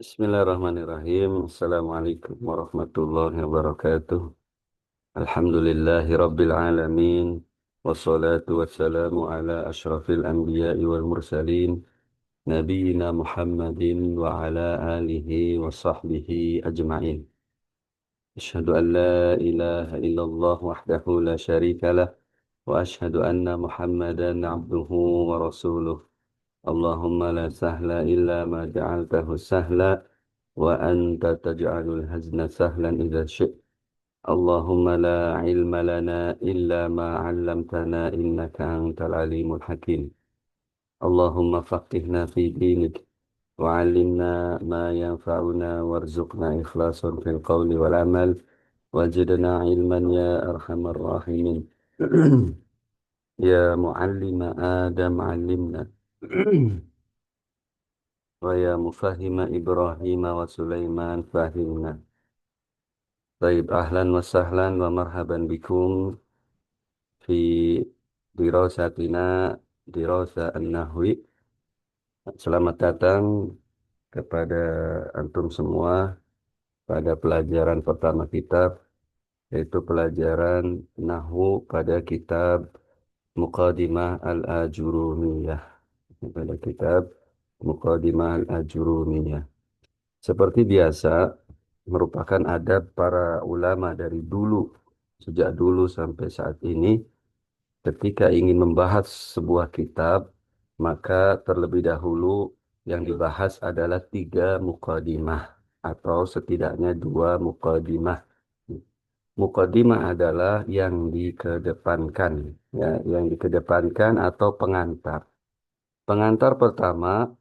Bismillahirrahmanirrahim. Assalamualaikum warahmatullahi wabarakatuh. Alhamdulillahi rabbil alamin. Wassalatu wassalamu ala ashrafil anbiya'i wal mursalin. Nabiyyina Muhammadin wa ala alihi wa sahbihi ajma'in. Asyhadu an la ilaha illallah wahdahu la syarika lah. Wa asyhadu anna Muhammadan abduhu wa rasuluh. Allahumma la sahla illa ma ja'altahu sahla. وأنت تجعل الهزن سهلا إذا شئت اللهم لا علم لنا إلا ما علمتنا إنك أنت العليم الحكيم اللهم فقهنا في دينك وعلمنا ما ينفعنا وارزقنا إخلاصا في القول والعمل وزدنا علما يا أرحم الراحمين يا معلم آدم علمنا ويا مفهم إبراهيم وسليمان فهمنا Baik, ahlan wa sahlan wa marhaban bikum fi dirasatina dirasa an-nahwi. Selamat datang kepada antum semua pada pelajaran pertama kita, yaitu pelajaran nahwu pada kitab Muqaddimah al-Ajurumiyah. Pada kitab Muqaddimah al-Ajurumiyah. Seperti biasa, merupakan adab para ulama dari dulu, sejak dulu sampai saat ini, ketika ingin membahas sebuah kitab, maka terlebih dahulu yang dibahas adalah tiga muqaddimah, atau setidaknya dua muqaddimah. Muqaddimah adalah yang dikedepankan, ya, yang dikedepankan atau pengantar. Pengantar pertama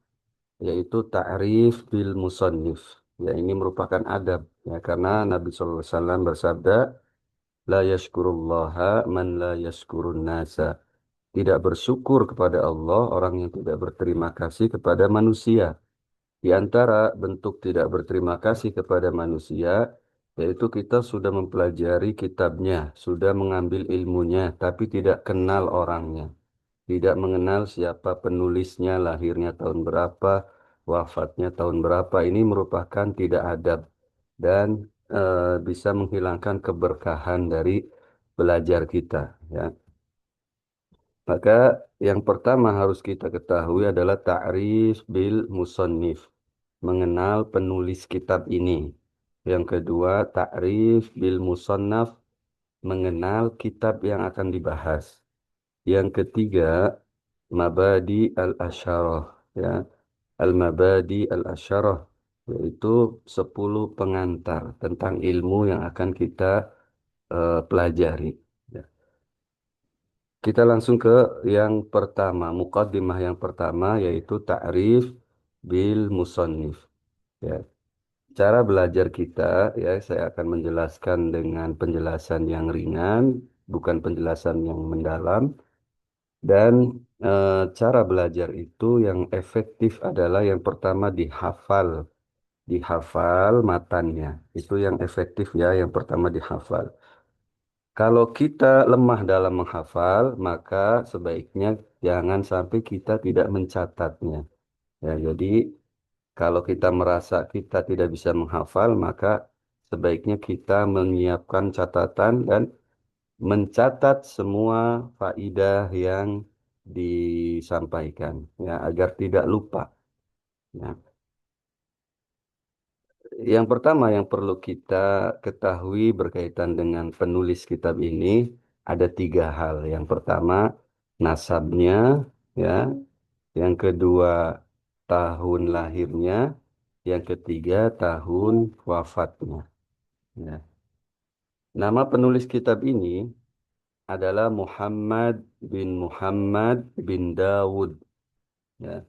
yaitu ta'rif bil musannif. Ya, ini merupakan adab, ya, karena Nabi SAW bersabda, la yashkurullaha man la yashkurun nasa. Tidak bersyukur kepada Allah orang yang tidak berterima kasih kepada manusia. Di antara bentuk tidak berterima kasih kepada manusia, yaitu kita sudah mempelajari kitabnya, sudah mengambil ilmunya, tapi tidak kenal orangnya. Tidak mengenal siapa penulisnya, lahirnya tahun berapa, wafatnya tahun berapa. Ini merupakan tidak adab dan bisa menghilangkan keberkahan dari belajar kita. Ya. Maka yang pertama harus kita ketahui adalah ta'rif bil musannif, mengenal penulis kitab ini. Yang kedua, ta'rif bil musannaf, mengenal kitab yang akan dibahas. Yang ketiga, Mabadi al-Asyarah, ya. Al-Mabadi al-Asyarah, yaitu 10 pengantar tentang ilmu yang akan kita pelajari. Ya. Kita langsung ke yang pertama, muqaddimah yang pertama, yaitu ta'rif bil musannif. Ya. Cara belajar kita, ya, saya akan menjelaskan dengan penjelasan yang ringan, bukan penjelasan yang mendalam. Dan cara belajar itu yang efektif adalah yang pertama dihafal, dihafal matannya. Itu yang efektif, ya, yang pertama dihafal. Kalau kita lemah dalam menghafal, maka sebaiknya jangan sampai kita tidak mencatatnya. Ya, jadi kalau kita merasa kita tidak bisa menghafal, maka sebaiknya kita menyiapkan catatan dan mencatat semua faidah yang disampaikan, ya, agar tidak lupa. Ya. Yang pertama yang perlu kita ketahui berkaitan dengan penulis kitab ini ada tiga hal. Yang pertama nasabnya, ya. Yang kedua tahun lahirnya. Yang ketiga tahun wafatnya. Ya. Nama penulis kitab ini adalah Muhammad bin Muhammad bin Dawud. Ya,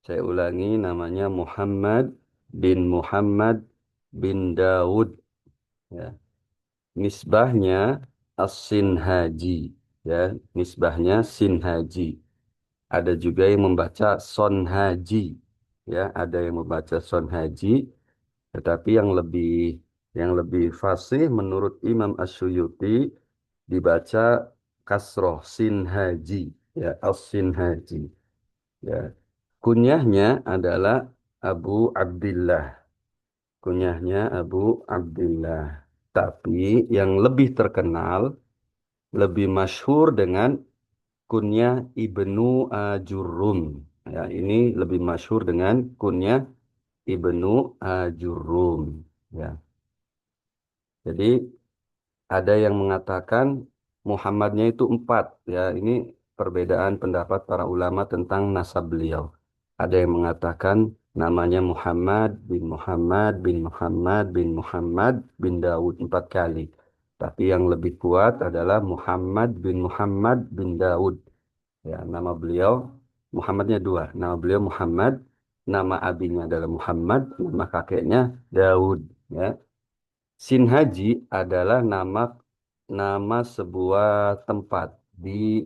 saya ulangi, namanya Muhammad bin Muhammad bin Dawud. Ya, nisbahnya As-Sinhaji. Ya, nisbahnya Sinhaji. Ada juga yang membaca Sonhaji. Ya, ada yang membaca Sonhaji. Tetapi yang lebih fasih menurut Imam Asyuyuti dibaca kasroh Sinhaji. Ya, As-Sinhaji. Ya. Kunyahnya adalah Abu Abdillah. Kunyahnya Abu Abdillah. Tapi yang lebih terkenal, lebih masyhur dengan kunyah Ibnu Ajurum. Ya, ini lebih masyhur dengan kunyah Ibnu Ajurum. Ya, jadi ada yang mengatakan Muhammadnya itu empat. Ya, ini perbedaan pendapat para ulama tentang nasab beliau. Ada yang mengatakan namanya Muhammad bin Muhammad bin Muhammad bin Muhammad bin Daud empat kali. Tapi yang lebih kuat adalah Muhammad bin Muhammad bin Daud. Ya, nama beliau Muhammadnya dua. Nama beliau Muhammad, nama abinya adalah Muhammad, nama kakeknya Daud. Ya. Sinhaji adalah nama nama sebuah tempat di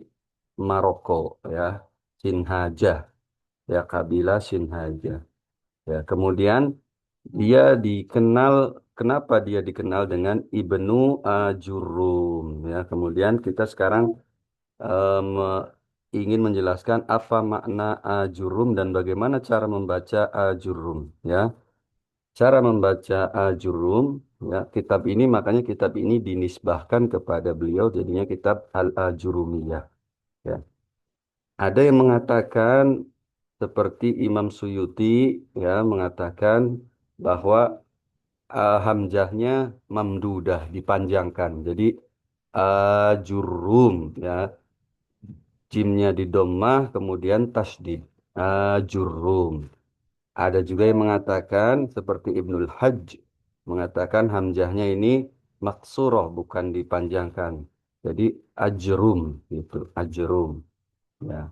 Maroko, ya. Sinhaja, ya, kabilah Sinhaja. Ya, kemudian dia dikenal, kenapa dia dikenal dengan Ibnu Ajurum, ya. Kemudian kita sekarang em, ingin menjelaskan apa makna Ajurum dan bagaimana cara membaca Ajurum, ya. Cara membaca Al-Jurum, ya, kitab ini makanya kitab ini dinisbahkan kepada beliau jadinya kitab Al-Ajurumiyah. Ya. Ada yang mengatakan seperti Imam Suyuti, ya, mengatakan bahwa hamzahnya mamdudah dipanjangkan. Jadi Ajurum, ya, jimnya di dhammah kemudian tasdid. Ajurum. Ada juga yang mengatakan seperti Ibnul Hajj mengatakan hamzahnya ini maksuroh bukan dipanjangkan. Jadi ajrum gitu, ajrum. Ya,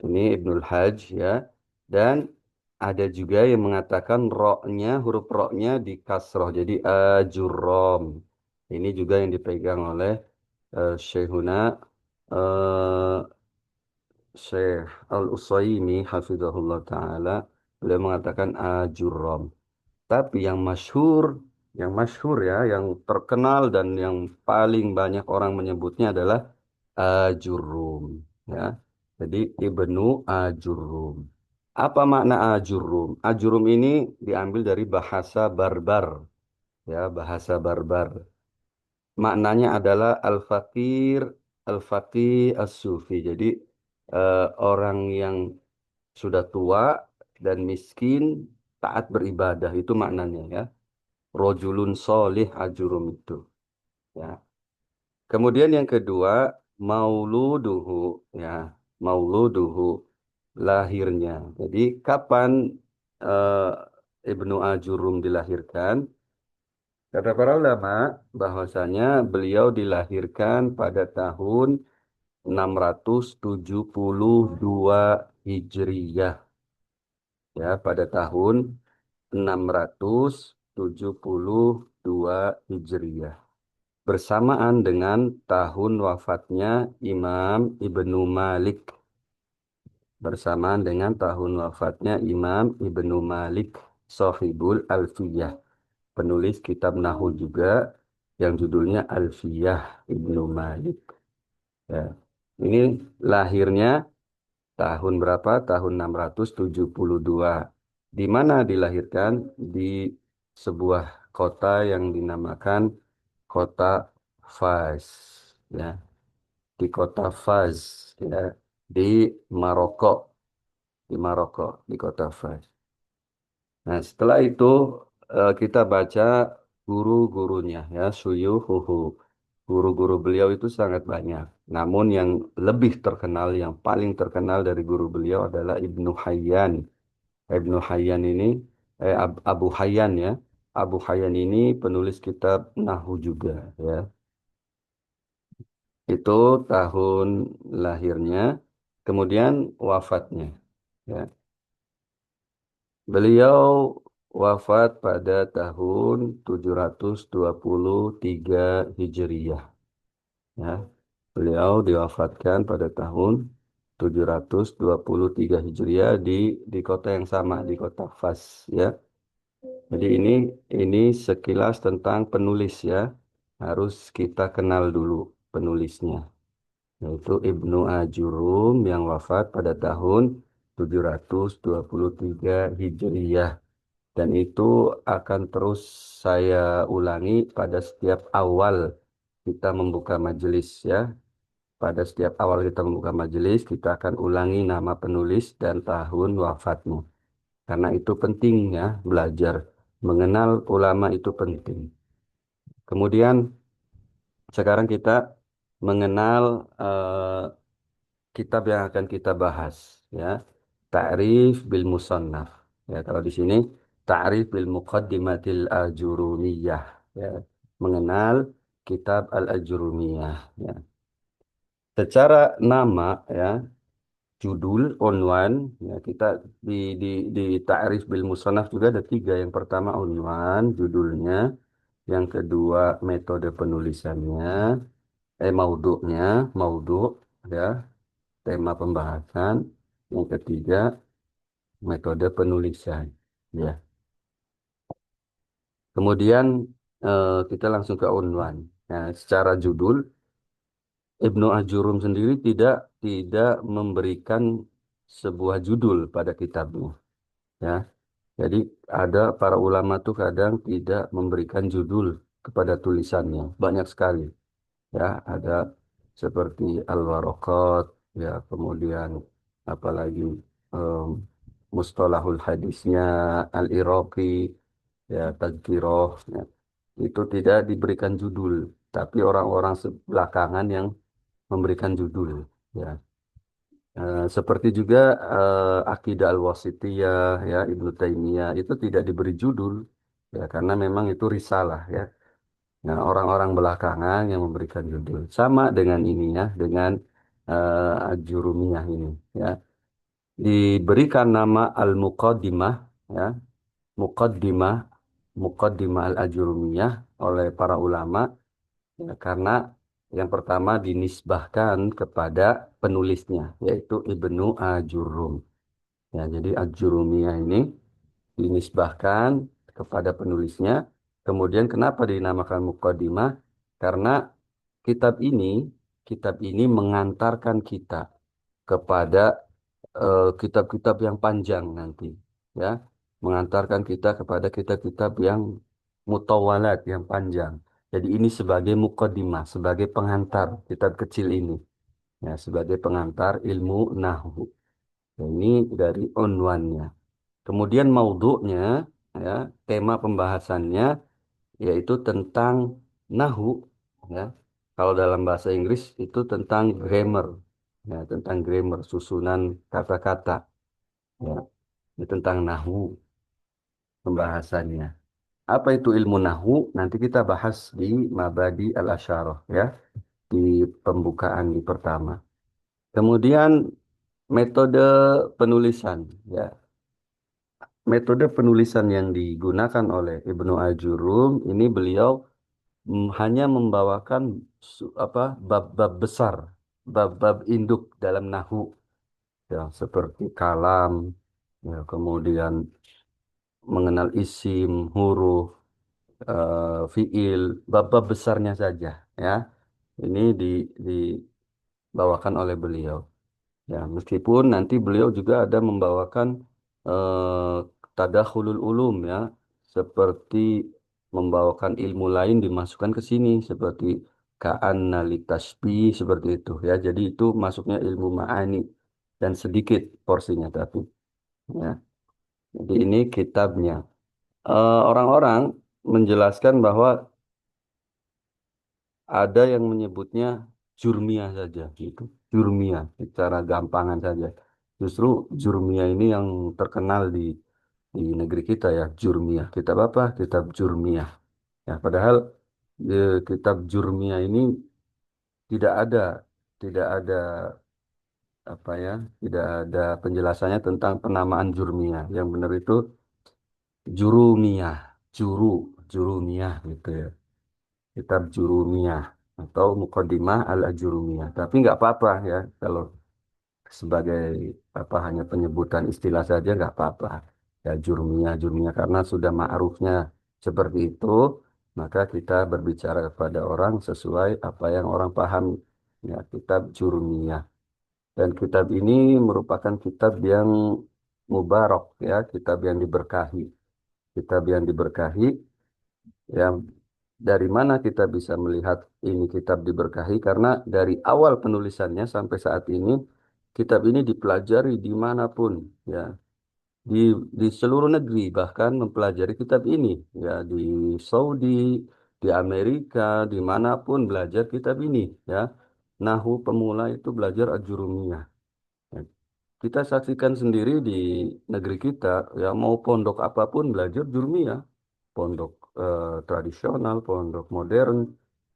ini Ibnul Hajj ya. Dan ada juga yang mengatakan roknya huruf roknya di kasroh jadi ajurom. Ini juga yang dipegang oleh Syekhuna eh, Syekh Al-Utsaimin hafizahullah taala. Beliau mengatakan ajurom. Tapi yang masyhur ya, yang terkenal dan yang paling banyak orang menyebutnya adalah Ajurum. Ya, jadi Ibnu Ajurum. Apa makna Ajurum? Ajurum ini diambil dari bahasa Barbar, ya, bahasa Barbar. Maknanya adalah al-fakir, al-faqih, as-sufi. Jadi orang yang sudah tua dan miskin taat beribadah itu maknanya ya. Rojulun solih ajurum itu. Ya. Kemudian yang kedua, mauluduhu. Ya, mauluduhu. Lahirnya. Jadi kapan Ibnu Ajurum dilahirkan? Kata para ulama bahwasanya beliau dilahirkan pada tahun 672 Hijriyah. Ya, pada tahun 672 Hijriyah. Bersamaan dengan tahun wafatnya Imam Ibnu Malik. Bersamaan dengan tahun wafatnya Imam Ibnu Malik, Sohibul Alfiyah. Penulis kitab Nahu juga yang judulnya Alfiyah Ibnu Malik. Ya. Ini lahirnya tahun berapa? Tahun 672. Di mana dilahirkan? Di sebuah kota yang dinamakan kota Faz. Ya, di kota Faz. Ya, di Maroko. Di Maroko, di kota Faz. Nah, setelah itu kita baca guru-gurunya, ya, suyuhuhu. Guru-guru beliau itu sangat banyak. Namun yang lebih terkenal, yang paling terkenal dari guru beliau adalah Ibnu Hayyan. Ibnu Hayyan ini, Abu Hayyan ya. Abu Hayyan ini penulis kitab Nahwu juga ya. Itu tahun lahirnya, kemudian wafatnya. Ya. Beliau wafat pada tahun 723 Hijriyah. Ya. Beliau diwafatkan pada tahun 723 Hijriah di kota yang sama, di kota Fas. Ya. Jadi ini sekilas tentang penulis ya. Harus kita kenal dulu penulisnya, yaitu Ibnu Ajurum yang wafat pada tahun 723 Hijriyah. Dan itu akan terus saya ulangi pada setiap awal kita membuka majelis ya. Pada setiap awal kita membuka majelis, kita akan ulangi nama penulis dan tahun wafatnya. Karena itu penting ya, belajar. Mengenal ulama itu penting. Kemudian sekarang kita mengenal kitab yang akan kita bahas ya. Ta'rif bil musannaf. Ya, kalau di sini ta'rif bil muqaddimatil ajurumiyah ya. Mengenal kitab al-ajurumiyah ya. Secara nama ya, judul, unwan ya, kita di di di ta'rif bil musannaf juga ada tiga. Yang pertama unwan, judulnya. Yang kedua metode penulisannya, maudhu'nya, maudhu' ya, tema pembahasan. Yang ketiga metode penulisan ya. Kemudian kita langsung ke unwan. Nah, secara judul Ibnu Ajurum sendiri tidak memberikan sebuah judul pada kitabnya ya. Jadi ada para ulama tuh kadang tidak memberikan judul kepada tulisannya. Banyak sekali ya, ada seperti Al-Waraqat ya, kemudian apalagi em, Mustalahul hadisnya Al-Iraqi ya, Tadzkirah ya. Itu tidak diberikan judul, tapi orang-orang belakangan yang memberikan judul ya. Seperti juga Aqidah Al-Wasithiyah ya, Ibnu Taimiyah itu tidak diberi judul ya, karena memang itu risalah ya. Nah, orang-orang belakangan yang memberikan judul sama dengan ini ya, dengan Al-Jurumiyah ini ya. Diberikan nama Al-Muqaddimah ya, Muqaddimah, Muqaddimah Al-Ajurumiyah oleh para ulama ya, karena yang pertama dinisbahkan kepada penulisnya yaitu Ibnu Ajurum. Ya, jadi Ajurumiyah ini dinisbahkan kepada penulisnya. Kemudian kenapa dinamakan Muqaddimah? Karena kitab ini kitab ini mengantarkan kita kepada kitab-kitab yang panjang nanti ya, mengantarkan kita kepada kitab-kitab yang mutawalat yang panjang. Jadi ini sebagai muqaddimah, sebagai pengantar kitab kecil ini ya, sebagai pengantar ilmu nahwu. Ini dari unwannya. Kemudian maudhu'nya ya, tema pembahasannya yaitu tentang nahu ya. Kalau dalam bahasa Inggris itu tentang grammar ya, tentang grammar, susunan kata-kata ya. Ini tentang nahu pembahasannya. Apa itu ilmu nahu? Nanti kita bahas di Mabadi al-Asyarah ya, di pembukaan di pertama. Kemudian metode penulisan ya. Metode penulisan yang digunakan oleh Ibnu Ajurum ini beliau hanya membawakan bab-bab besar, bab-bab induk dalam nahu ya, seperti kalam ya, kemudian mengenal isim, huruf, fiil, bab-bab besarnya saja ya. Ini dibawakan oleh beliau. Ya, meskipun nanti beliau juga ada membawakan eh, tadakhulul ulum ya, seperti membawakan ilmu lain dimasukkan ke sini seperti ka'anna litasbih seperti itu ya. Jadi itu masuknya ilmu ma'ani dan sedikit porsinya tapi ya. Jadi ini kitabnya. Orang-orang menjelaskan bahwa ada yang menyebutnya jurmiyah saja gitu. Jurmiyah secara gampangan saja. Justru jurmiyah ini yang terkenal di negeri kita ya, jurmiyah. Kitab apa? Kitab jurmiyah. Ya, padahal kitab jurmiyah ini tidak ada tidak ada apa ya, tidak ada penjelasannya tentang penamaan jurmiyah. Yang benar itu jurumiyah, juru, jurumiyah gitu ya. Kitab jurumiyah atau Muqaddimah al-Ajurumiyah. Tapi nggak apa-apa ya kalau sebagai apa hanya penyebutan istilah saja nggak apa-apa. Ya jurumiyah, jurumiyah karena sudah ma'rufnya seperti itu, maka kita berbicara kepada orang sesuai apa yang orang paham. Ya kitab jurumiyah. Dan kitab ini merupakan kitab yang mubarak ya, kitab yang diberkahi. Kitab yang diberkahi ya, dari mana kita bisa melihat ini kitab diberkahi? Karena dari awal penulisannya sampai saat ini, kitab ini dipelajari dimanapun, ya, di di seluruh negeri bahkan mempelajari kitab ini, ya, di Saudi, di Amerika, dimanapun belajar kitab ini, ya. Nahu pemula itu belajar Ajurumiyah. Ya, kita saksikan sendiri di negeri kita, ya, mau pondok apapun belajar Jurumiyah, pondok tradisional, pondok modern,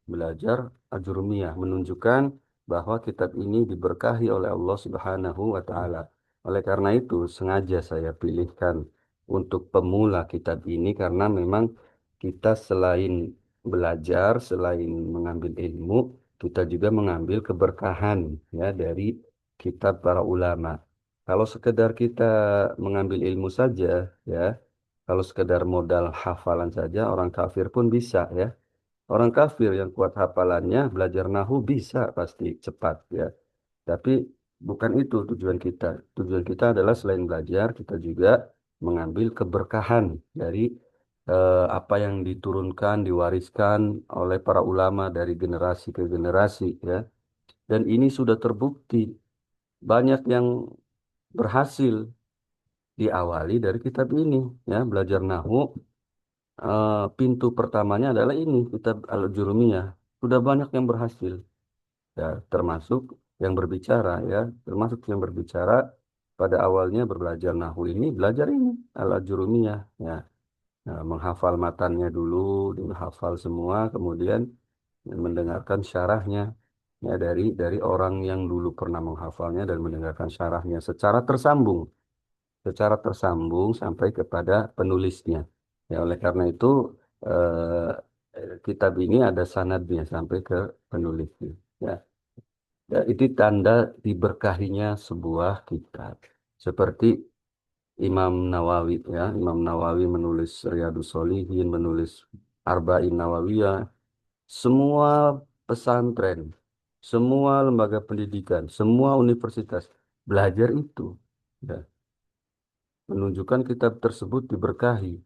belajar Ajurumiyah, menunjukkan bahwa kitab ini diberkahi oleh Allah Subhanahu wa Ta'ala. Oleh karena itu, sengaja saya pilihkan untuk pemula kitab ini karena memang kita selain belajar, selain mengambil ilmu, kita juga mengambil keberkahan ya dari kitab para ulama. Kalau sekedar kita mengambil ilmu saja, ya, kalau sekedar modal hafalan saja, orang kafir pun bisa, ya. Orang kafir yang kuat hafalannya belajar nahu bisa pasti cepat, ya. Tapi bukan itu tujuan kita. Tujuan kita adalah selain belajar, kita juga mengambil keberkahan dari apa yang diturunkan, diwariskan oleh para ulama dari generasi ke generasi, ya. Dan ini sudah terbukti banyak yang berhasil diawali dari kitab ini, ya. Belajar nahu, pintu pertamanya adalah ini kitab Al-Jurumiyah. Sudah banyak yang berhasil, ya, termasuk yang berbicara, ya, termasuk yang berbicara pada awalnya berbelajar nahu ini belajar ini Al-Jurumiyah, ya. Nah, menghafal matannya dulu, dihafal semua, kemudian mendengarkan syarahnya, ya, dari orang yang dulu pernah menghafalnya dan mendengarkan syarahnya secara tersambung sampai kepada penulisnya. Ya, oleh karena itu kitab ini ada sanadnya sampai ke penulisnya. Ya. Ya, itu tanda diberkahinya sebuah kitab. Seperti Imam Nawawi, ya, Imam Nawawi menulis Riyadhus Shalihin, menulis Arba'in Nawawiyah, semua pesantren, semua lembaga pendidikan, semua universitas belajar itu. Ya, menunjukkan kitab tersebut diberkahi,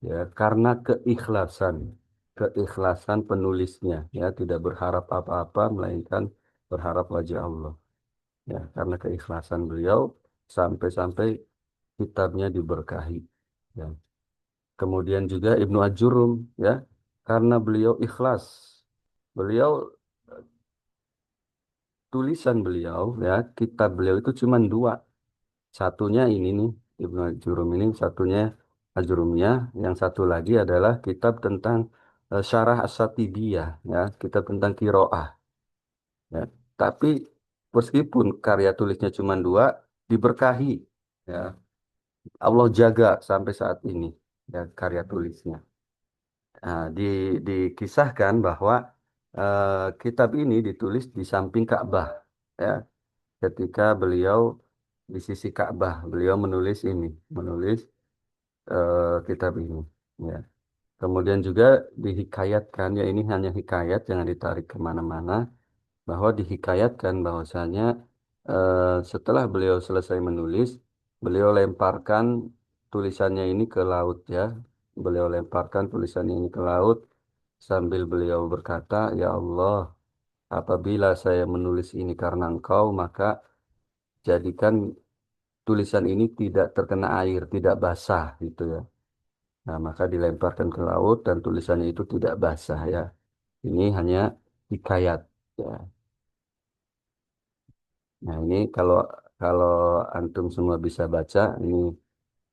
ya, karena keikhlasan penulisnya, ya, tidak berharap apa-apa melainkan berharap wajah Allah, ya, karena keikhlasan beliau sampai-sampai kitabnya diberkahi, ya. Kemudian juga Ibnu Ajurum, ya, karena beliau ikhlas, beliau tulisan beliau, ya, kitab beliau itu cuma dua. Satunya ini nih, Ibnu Jurum ini satunya Ajurumiyah, yang satu lagi adalah kitab tentang Syarah As-Satibiyah, ya, kitab tentang kiroah, ya. Tapi meskipun karya tulisnya cuma dua, diberkahi, ya. Allah jaga sampai saat ini, ya, karya tulisnya. Nah, dikisahkan bahwa kitab ini ditulis di samping Ka'bah, ya. Ketika beliau di sisi Ka'bah, beliau menulis kitab ini. Ya. Kemudian juga dihikayatkan, ya, ini hanya hikayat, jangan ditarik kemana-mana, bahwa dihikayatkan bahwasanya setelah beliau selesai menulis, beliau lemparkan tulisannya ini ke laut, ya. Beliau lemparkan tulisannya ini ke laut sambil beliau berkata, "Ya Allah, apabila saya menulis ini karena Engkau, maka jadikan tulisan ini tidak terkena air, tidak basah," gitu, ya. Nah, maka dilemparkan ke laut dan tulisannya itu tidak basah, ya. Ini hanya hikayat, ya. Nah, ini kalau kalau antum semua bisa baca, ini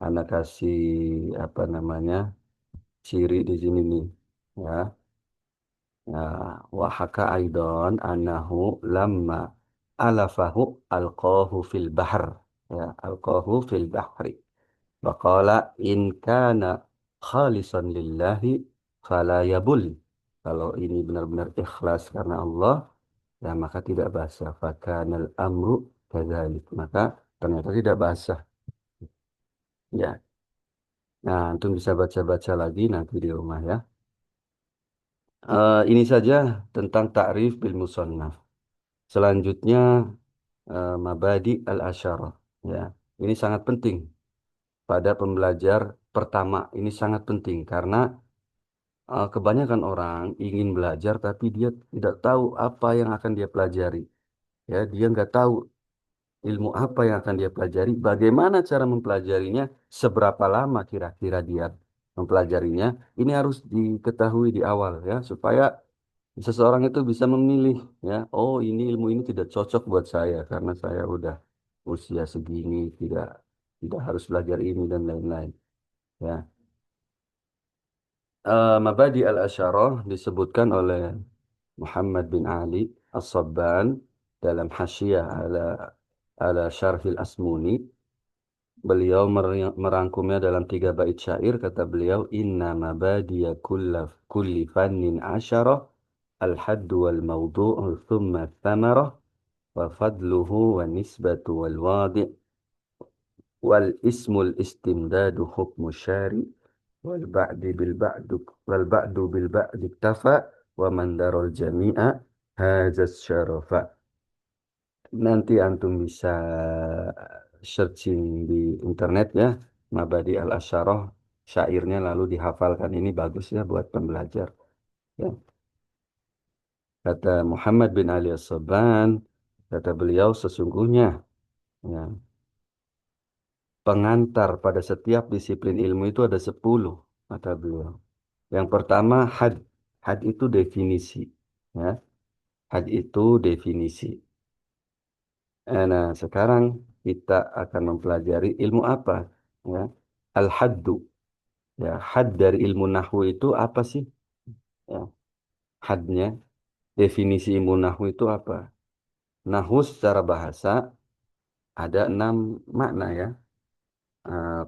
anak kasih apa namanya ciri di sini nih, ya. Nah, wahaka aidon anahu lamma alafahu alqahu fil bahr, ya, alqahu fil bahri. Waqala in kana khalisan lillahi fala yabul. Kalau ini benar-benar ikhlas karena Allah, ya, maka tidak basah. Fakanal amru kadzalik. Maka ternyata tidak basah. Ya. Nah, antum bisa baca-baca lagi nanti di rumah, ya. Ini saja tentang ta'rif bil musannaf. Selanjutnya Mabadi al-Asyarah. Ya, ini sangat penting pada pembelajar pertama. Ini sangat penting karena kebanyakan orang ingin belajar tapi dia tidak tahu apa yang akan dia pelajari. Ya, dia nggak tahu ilmu apa yang akan dia pelajari, bagaimana cara mempelajarinya, seberapa lama kira-kira dia mempelajarinya. Ini harus diketahui di awal ya, supaya seseorang itu bisa memilih ya, oh ini ilmu ini tidak cocok buat saya karena saya udah usia segini, tidak tidak harus belajar ini dan lain-lain. Ya, Mabadi al-Asyarah disebutkan oleh Muhammad bin Ali As-Sabban dalam Hasyiah ala Syarhil Asmuni. Beliau merangkumnya dalam 3 bait syair. Kata beliau, Inna mabadiya kulli fannin asyarah, al-haddu wal mawdu'u thumma thamarah, wa fadluhu wa nisbatu wal wadi' wal ismul istimdadu hukmu syari' wal ba'di bil ba'du wal ba'du bil ba'di iktafa wa man daral jami'a hazas syarafa. Nanti antum bisa searching di internet ya, Mabadi al-Asyarah, syairnya lalu dihafalkan. Ini bagus ya buat pembelajar. Ya. Kata Muhammad bin Ali As-Sabban, kata beliau sesungguhnya ya, pengantar pada setiap disiplin ilmu itu ada 10, kata beliau. Yang pertama had. Had itu definisi. Ya. Had itu definisi. Nah, sekarang kita akan mempelajari ilmu apa? Ya. Al-haddu. Ya, had dari ilmu nahwu itu apa sih? Ya, hadnya, definisi ilmu nahwu itu apa? Nahwu secara bahasa ada 6 makna ya.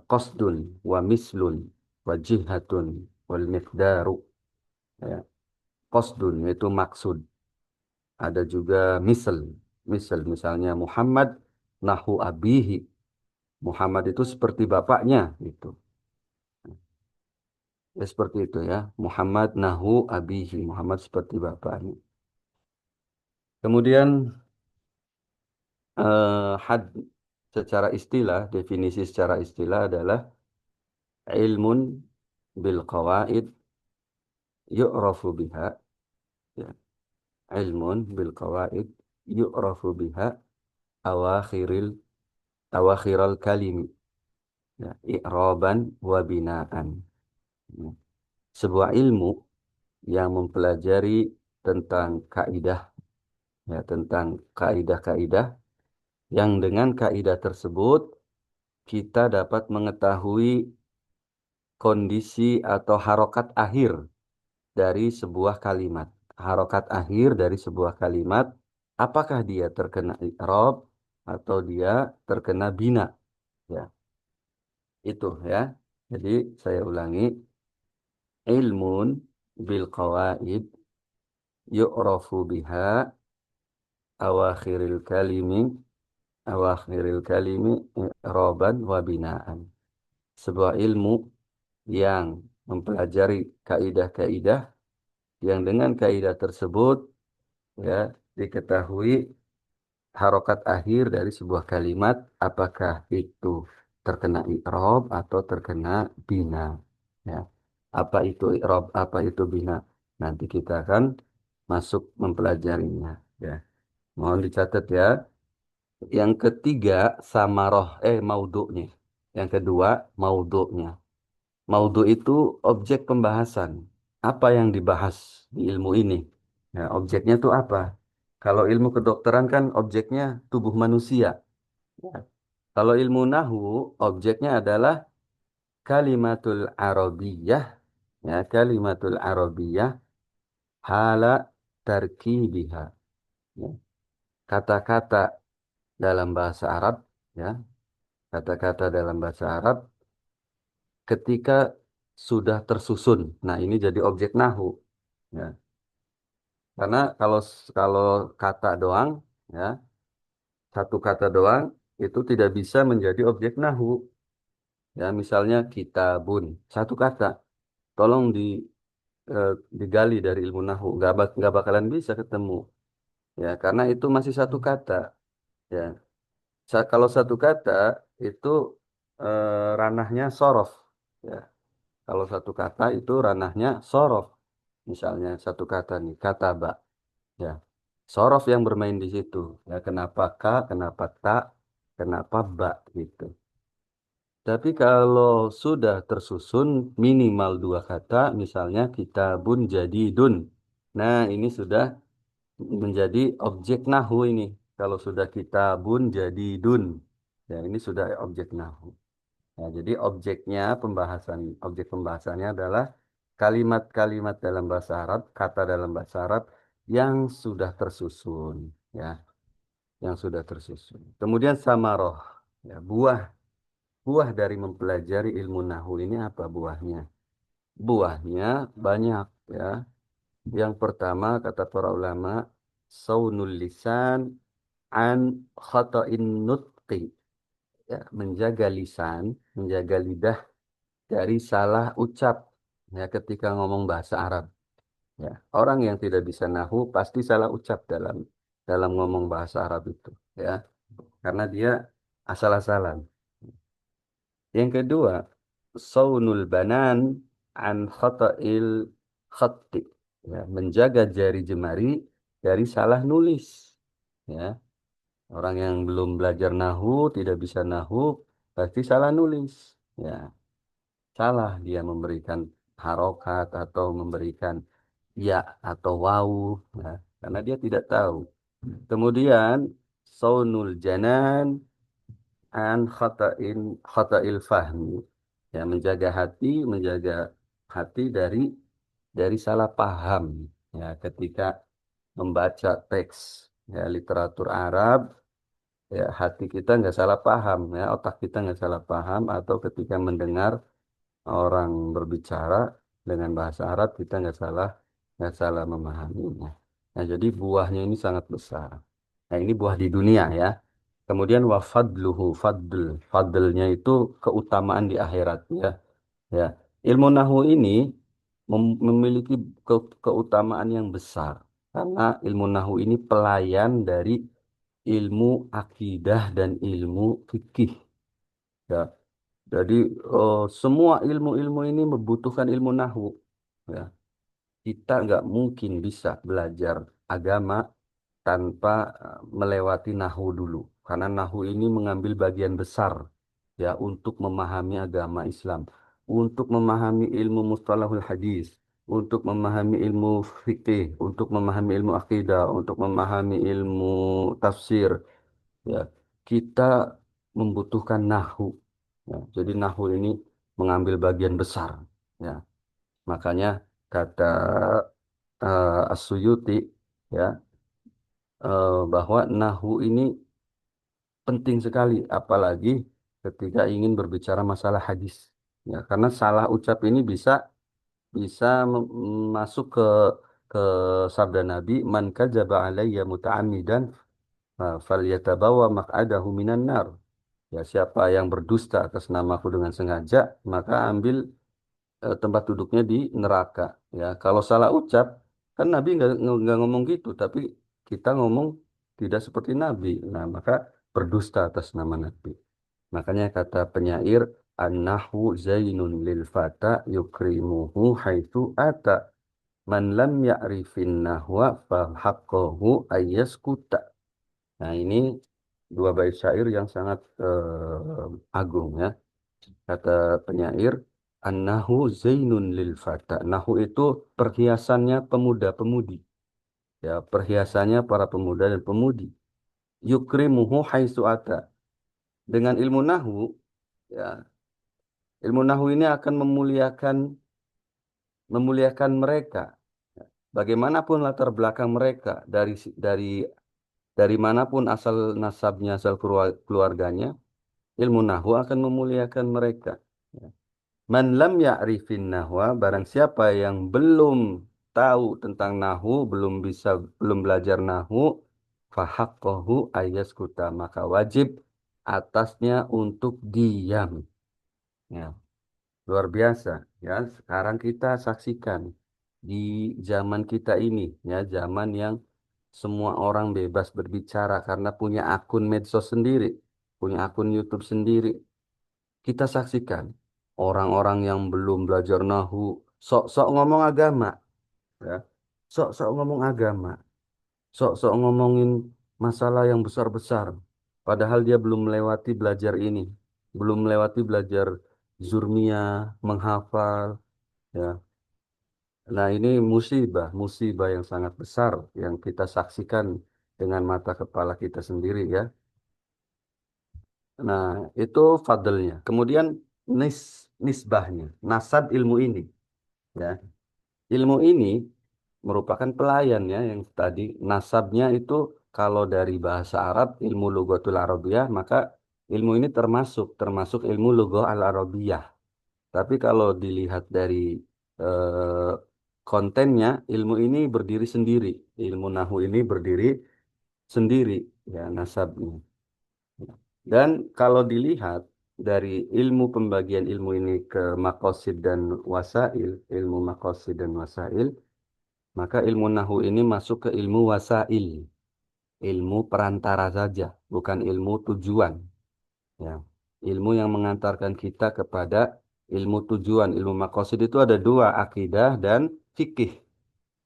Qasdun, wa mislun, wa jihatun, wal miqdaru. Ya. Qasdun yaitu maksud. Ada juga misal. Misal misalnya Muhammad nahu abihi. Muhammad itu seperti bapaknya gitu. Ya seperti itu ya. Muhammad nahu abihi. Muhammad seperti bapaknya. Kemudian had secara istilah, definisi secara istilah adalah ilmun bil qawaid yu'rafu biha. Ya. Ilmun bil qawaid yu'rafu biha awakhiril awakhiral kalimi. Ya. I'raban wa binaan. Ya. Sebuah ilmu yang mempelajari tentang kaidah, ya, tentang kaidah-kaidah yang dengan kaidah tersebut kita dapat mengetahui kondisi atau harokat akhir dari sebuah kalimat. Harokat akhir dari sebuah kalimat, apakah dia terkena i'rab atau dia terkena bina. Ya, itu ya. Jadi saya ulangi, ilmun bil qawaid yu'rafu biha awakhiril kalimi awakhiril kalimi i'raban wa binaan. Sebuah ilmu yang mempelajari kaidah-kaidah yang dengan kaidah tersebut ya diketahui harokat akhir dari sebuah kalimat, apakah itu terkena i'rab atau terkena bina. Ya. Apa itu i'rab, apa itu bina? Nanti kita akan masuk mempelajarinya. Ya. Mohon dicatat ya. Yang ketiga samaroh, maudhu'nya. Yang kedua maudhu'nya. Maudhu itu objek pembahasan. Apa yang dibahas di ilmu ini? Ya, objeknya itu apa? Kalau ilmu kedokteran kan objeknya tubuh manusia. Ya. Kalau ilmu nahu, objeknya adalah kalimatul arabiyah. Ya, kalimatul arabiyah hala tarkibiha. Ya. Kata-kata dalam bahasa Arab, ya, kata-kata dalam bahasa Arab ketika sudah tersusun. Nah, ini jadi objek nahu. Ya. Karena kalau kata doang, ya, satu kata doang itu tidak bisa menjadi objek nahu. Ya, misalnya kitabun, satu kata. Tolong eh, digali dari ilmu nahu, nggak bakalan bisa ketemu. Ya, karena itu masih satu kata. Ya, kalau satu kata itu ranahnya sorof. Ya, kalau satu kata itu ranahnya sorof. Misalnya satu kata nih, kata ba. Ya, sorof yang bermain di situ. Ya, kenapa ka, kenapa tak, kenapa ba gitu. Tapi kalau sudah tersusun minimal dua kata, misalnya kitabun jadi dun. Nah, ini sudah menjadi objek nahu ini. Kalau sudah kitabun jadi dun. Ya, ini sudah objek nahu. Ya, jadi objek pembahasannya adalah kalimat-kalimat dalam bahasa Arab, kata dalam bahasa Arab yang sudah tersusun, ya, yang sudah tersusun. Kemudian samaroh, ya, buah dari mempelajari ilmu nahu ini apa buahnya? Buahnya banyak, ya. Yang pertama kata para ulama, saunul lisan an khata'in nutqi, ya, menjaga lisan, menjaga lidah dari salah ucap, ya, ketika ngomong bahasa Arab, ya. Orang yang tidak bisa nahu pasti salah ucap dalam dalam ngomong bahasa Arab itu, ya, karena dia asal-asalan. Yang kedua, saunul banan an khata'il khatti, ya, menjaga jari jemari dari salah nulis, ya. Orang yang belum belajar nahu, tidak bisa nahu, pasti salah nulis, ya. Salah dia memberikan harokat atau memberikan ya atau wau, ya, karena dia tidak tahu. Kemudian saunul janan an khata'il fahmi, ya, menjaga hati, menjaga hati dari salah paham, ya, ketika membaca teks, ya, literatur Arab, ya, hati kita nggak salah paham, ya, otak kita nggak salah paham, atau ketika mendengar orang berbicara dengan bahasa Arab kita nggak salah memahaminya. Nah, jadi buahnya ini sangat besar. Nah, ini buah di dunia, ya. Kemudian wafadluhu fadl, fadlnya itu keutamaan di akhirat, ya. Ya, ilmu nahu ini memiliki keutamaan yang besar karena ilmu nahu ini pelayan dari ilmu akidah dan ilmu fikih. Ya, jadi semua ilmu-ilmu ini membutuhkan ilmu nahu. Ya, kita nggak mungkin bisa belajar agama tanpa melewati nahu dulu, karena nahu ini mengambil bagian besar, ya, untuk memahami agama Islam, untuk memahami ilmu mustalahul hadis, untuk memahami ilmu fikih, untuk memahami ilmu akidah, untuk memahami ilmu tafsir, ya, kita membutuhkan nahu, ya. Jadi nahu ini mengambil bagian besar, ya. Makanya kata As-Suyuti, ya, bahwa nahu ini penting sekali, apalagi ketika ingin berbicara masalah hadis, ya, karena salah ucap ini bisa bisa masuk ke sabda Nabi, man kadzaba alayya muta'ammidan falyatabawa maq'adahu minan nar. Ya, siapa yang berdusta atas namaku dengan sengaja, maka ambil tempat duduknya di neraka. Ya, kalau salah ucap, kan Nabi nggak ngomong gitu, tapi kita ngomong tidak seperti Nabi. Nah, maka berdusta atas nama Nabi. Makanya kata penyair, an-nahwu zainun lil fata yukrimuhu haitsu ata. Man lam ya'rifin nahwa fa haqqahu ayyaskuta. Nah, ini dua bait syair yang sangat agung, ya. Kata penyair, an-nahu zainun lil fata. Nahu itu perhiasannya pemuda-pemudi. Ya, perhiasannya para pemuda dan pemudi. Yukrimuhu haitsu ata. Dengan ilmu nahu, ya, ilmu nahu ini akan memuliakan mereka. Bagaimanapun latar belakang mereka, dari manapun asal nasabnya, asal keluarganya, ilmu nahu akan memuliakan mereka. Ya. Man lam ya'rifin nahwa, barang siapa yang belum tahu tentang nahu, belum belajar nahu, fahaqqahu ayyaskuta, maka wajib atasnya untuk diam. Ya, luar biasa, ya. Sekarang kita saksikan di zaman kita ini, ya, zaman yang semua orang bebas berbicara karena punya akun medsos sendiri, punya akun YouTube sendiri. Kita saksikan orang-orang yang belum belajar nahu, sok-sok ngomong agama, ya. Sok-sok ngomong agama, sok-sok ngomongin masalah yang besar-besar. Padahal dia belum melewati belajar ini, belum melewati belajar zurmiyah, menghafal, ya. Nah, ini musibah, musibah yang sangat besar yang kita saksikan dengan mata kepala kita sendiri, ya. Nah, itu fadlnya. Kemudian nis nisbahnya, nasab ilmu ini, ya. Ilmu ini merupakan pelayan, ya, yang tadi nasabnya itu kalau dari bahasa Arab ilmu lughatul Arabiyah, maka ilmu ini termasuk ilmu lughah al Arabiyah. Tapi kalau dilihat dari eh, kontennya, ilmu ini berdiri sendiri. Ilmu nahu ini berdiri sendiri, ya, nasabnya. Dan kalau dilihat dari ilmu pembagian ilmu ini ke makosid dan wasail, ilmu makosid dan wasail, maka ilmu nahu ini masuk ke ilmu wasail, ilmu perantara saja, bukan ilmu tujuan. Ya. Ilmu yang mengantarkan kita kepada ilmu tujuan, ilmu makosid itu ada dua, akidah dan fikih.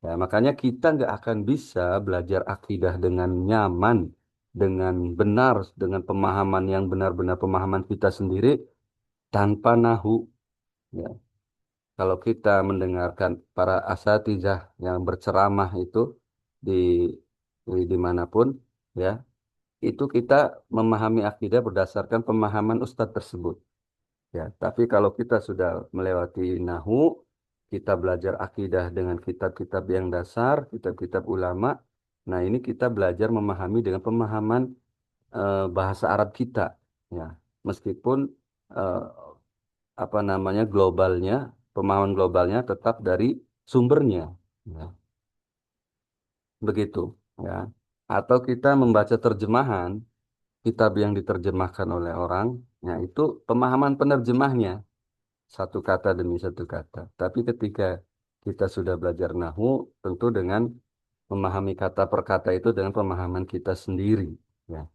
Ya, makanya kita nggak akan bisa belajar akidah dengan nyaman, dengan benar, dengan pemahaman yang benar-benar pemahaman kita sendiri tanpa nahu. Ya. Kalau kita mendengarkan para asatizah yang berceramah itu di, dimanapun, ya, itu kita memahami akidah berdasarkan pemahaman ustadz tersebut. Ya, tapi kalau kita sudah melewati nahu, kita belajar akidah dengan kitab-kitab yang dasar, kitab-kitab ulama. Nah, ini kita belajar memahami dengan pemahaman bahasa Arab kita. Ya, meskipun eh, apa namanya globalnya, pemahaman globalnya tetap dari sumbernya. Ya, begitu. Ya, atau kita membaca terjemahan kitab yang diterjemahkan oleh orang, ya itu pemahaman penerjemahnya. Satu kata demi satu kata. Tapi ketika kita sudah belajar nahu, tentu dengan memahami kata per kata itu dengan pemahaman kita sendiri. Ya.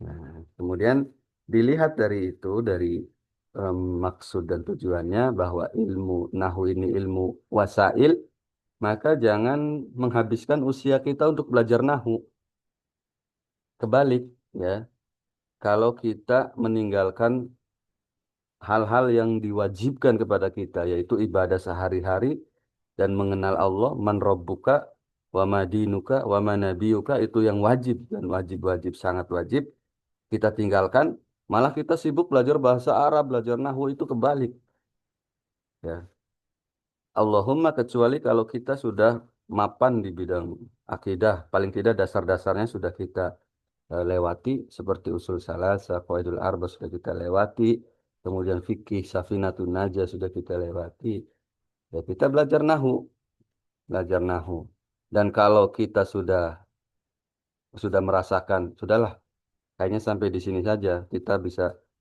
Nah, kemudian dilihat dari itu, dari maksud dan tujuannya bahwa ilmu nahu ini ilmu wasail, maka jangan menghabiskan usia kita untuk belajar nahu. Kebalik, ya. Kalau kita meninggalkan hal-hal yang diwajibkan kepada kita yaitu ibadah sehari-hari dan mengenal Allah, man rabbuka wa ma dinuka wa ma nabiyuka, itu yang wajib dan wajib-wajib sangat wajib kita tinggalkan, malah kita sibuk belajar bahasa Arab, belajar nahwu, itu kebalik, ya. Allahumma kecuali kalau kita sudah mapan di bidang akidah, paling tidak dasar-dasarnya sudah kita lewati seperti usul salasa, qawaidul arba sudah kita lewati, kemudian fikih safinatun najah sudah kita lewati. Ya, kita belajar nahu, belajar nahu. Dan kalau kita sudah merasakan, sudahlah, kayaknya sampai di sini saja,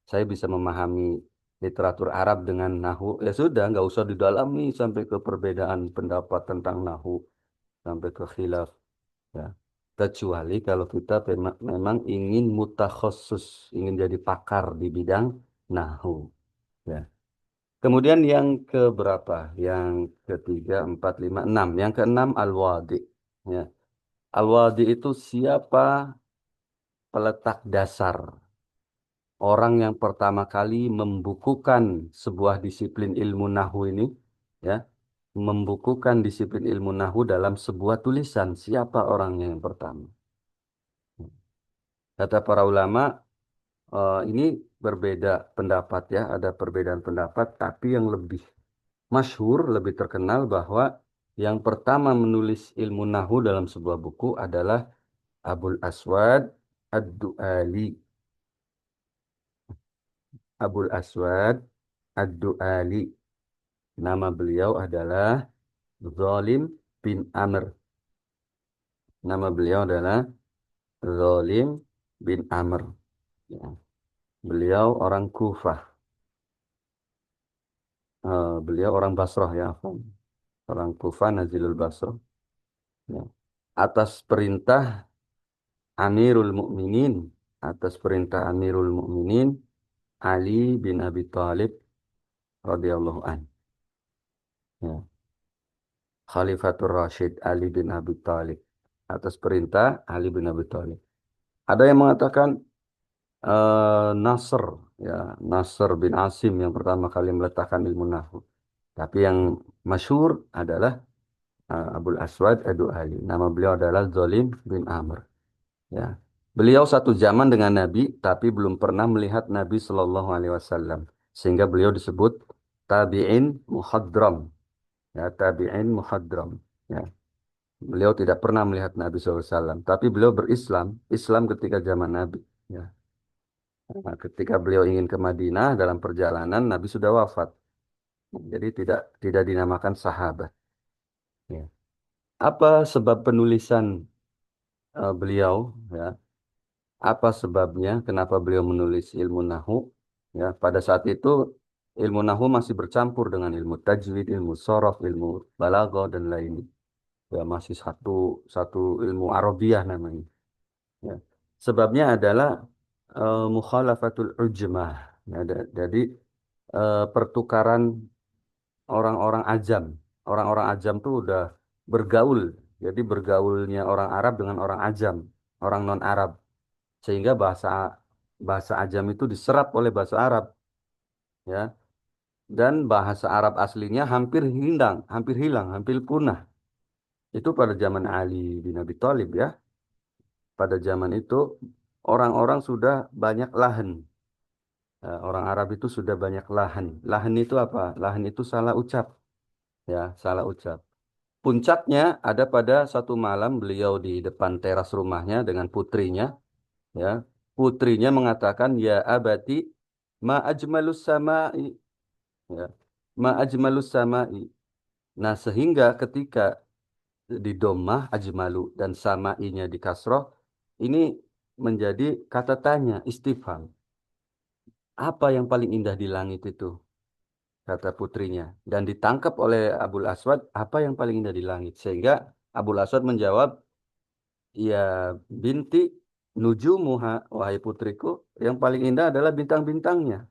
saya bisa memahami literatur Arab dengan nahu, ya sudah, nggak usah didalami sampai ke perbedaan pendapat tentang nahu, sampai ke khilaf. Ya. Kecuali kalau kita memang ingin mutakhasus, ingin jadi pakar di bidang nahu. Ya. Kemudian yang keberapa? Yang ketiga, empat, lima, enam. Yang keenam al-wadi. Ya. Al-wadi itu siapa peletak dasar. Orang yang pertama kali membukukan sebuah disiplin ilmu nahu ini, ya, membukukan disiplin ilmu nahu dalam sebuah tulisan. Siapa orangnya yang pertama? Kata para ulama, ini berbeda pendapat, ya, ada perbedaan pendapat, tapi yang lebih masyhur, lebih terkenal bahwa yang pertama menulis ilmu nahu dalam sebuah buku adalah Abul Aswad Ad-Du'ali. Abul Aswad Ad-Du'ali. Nama beliau adalah Zalim bin Amr. Nama beliau adalah Zalim bin Amr. Ya. Beliau orang Kufah. Beliau orang Basrah, ya. Orang Kufah Nazilul Basrah. Ya. atas perintah Amirul Mukminin, atas perintah Amirul Mukminin Ali bin Abi Thalib radhiyallahu an. Ya. Khalifatur Rasyid Ali bin Abi Thalib atas perintah Ali bin Abi Thalib. Ada yang mengatakan Nasr, ya Nasr bin Asim yang pertama kali meletakkan ilmu nahwu. Tapi yang masyhur adalah Abul Aswad Ad-Du'ali. Nama beliau adalah Zalim bin Amr. Ya. Beliau satu zaman dengan Nabi, tapi belum pernah melihat Nabi Shallallahu Alaihi Wasallam, sehingga beliau disebut tabi'in muhadram. Ya, tabi'in muhadram. Ya. Beliau tidak pernah melihat Nabi SAW, tapi beliau berislam, Islam ketika zaman Nabi. Ya. Nah, ketika beliau ingin ke Madinah dalam perjalanan, Nabi sudah wafat. Jadi tidak dinamakan sahabat. Ya. Apa sebab penulisan beliau? Ya. Apa sebabnya? Kenapa beliau menulis ilmu nahu? Ya, pada saat itu ilmu nahu masih bercampur dengan ilmu tajwid, ilmu sorof, ilmu balaghah dan lainnya. Ya, masih satu satu ilmu Arabiah namanya. Ya. Sebabnya adalah mukhalafatul ujmah. Ya, jadi pertukaran orang-orang ajam. Orang-orang ajam tuh udah bergaul. Jadi bergaulnya orang Arab dengan orang ajam, orang non-Arab. Sehingga bahasa bahasa ajam itu diserap oleh bahasa Arab. Ya. Dan bahasa Arab aslinya hampir hilang, hampir punah. Itu pada zaman Ali bin Abi Thalib ya. Pada zaman itu orang-orang sudah banyak lahan. Orang Arab itu sudah banyak lahan. Lahan itu apa? Lahan itu salah ucap. Ya, salah ucap. Puncaknya ada pada satu malam beliau di depan teras rumahnya dengan putrinya. Ya, putrinya mengatakan, Ya abati, ma ajmalus sama'i. Ya, ma ajmalus sama'i. Nah, sehingga ketika di domah ajmalu dan sama'inya di kasroh, ini menjadi kata tanya, istifham. Apa yang paling indah di langit itu? Kata putrinya. Dan ditangkap oleh Abul Aswad, apa yang paling indah di langit? Sehingga Abul Aswad menjawab, Ya binti nujumuha, wahai putriku, yang paling indah adalah bintang-bintangnya.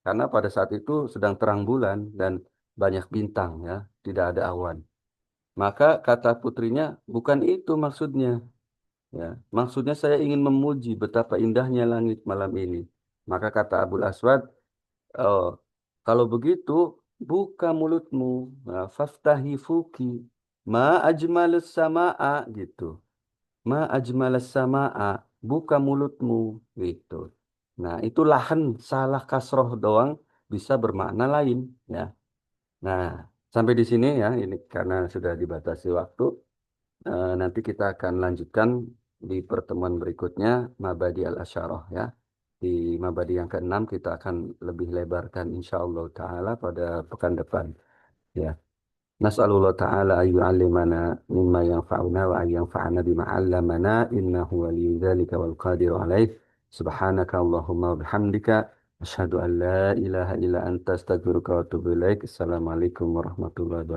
Karena pada saat itu sedang terang bulan dan banyak bintang ya, tidak ada awan. Maka kata putrinya, bukan itu maksudnya. Ya, maksudnya saya ingin memuji betapa indahnya langit malam ini. Maka kata Abul Aswad, oh, kalau begitu, buka mulutmu. Nah, faftahi fuki. Ma ajmalus sama'a gitu. Ma ajmalas sama'a. Buka mulutmu gitu. Nah, itu lahan salah kasroh doang bisa bermakna lain ya. Nah, sampai di sini ya ini karena sudah dibatasi waktu. Nanti kita akan lanjutkan di pertemuan berikutnya Mabadi al-Asyarah ya. Di Mabadi yang keenam kita akan lebih lebarkan insyaallah taala pada pekan depan ya. Nas'alullah ta'ala an yu'allimana mimma yanfa'una wa an yanfa'ana bima 'allamana innahu waliyyu dzalika wal qadiru 'alaih. Subhanaka Allahumma wa bihamdika asyhadu an la ilaha illa anta astaghfiruka wa atubu ilaik. Assalamualaikum warahmatullahi wabarakatuh.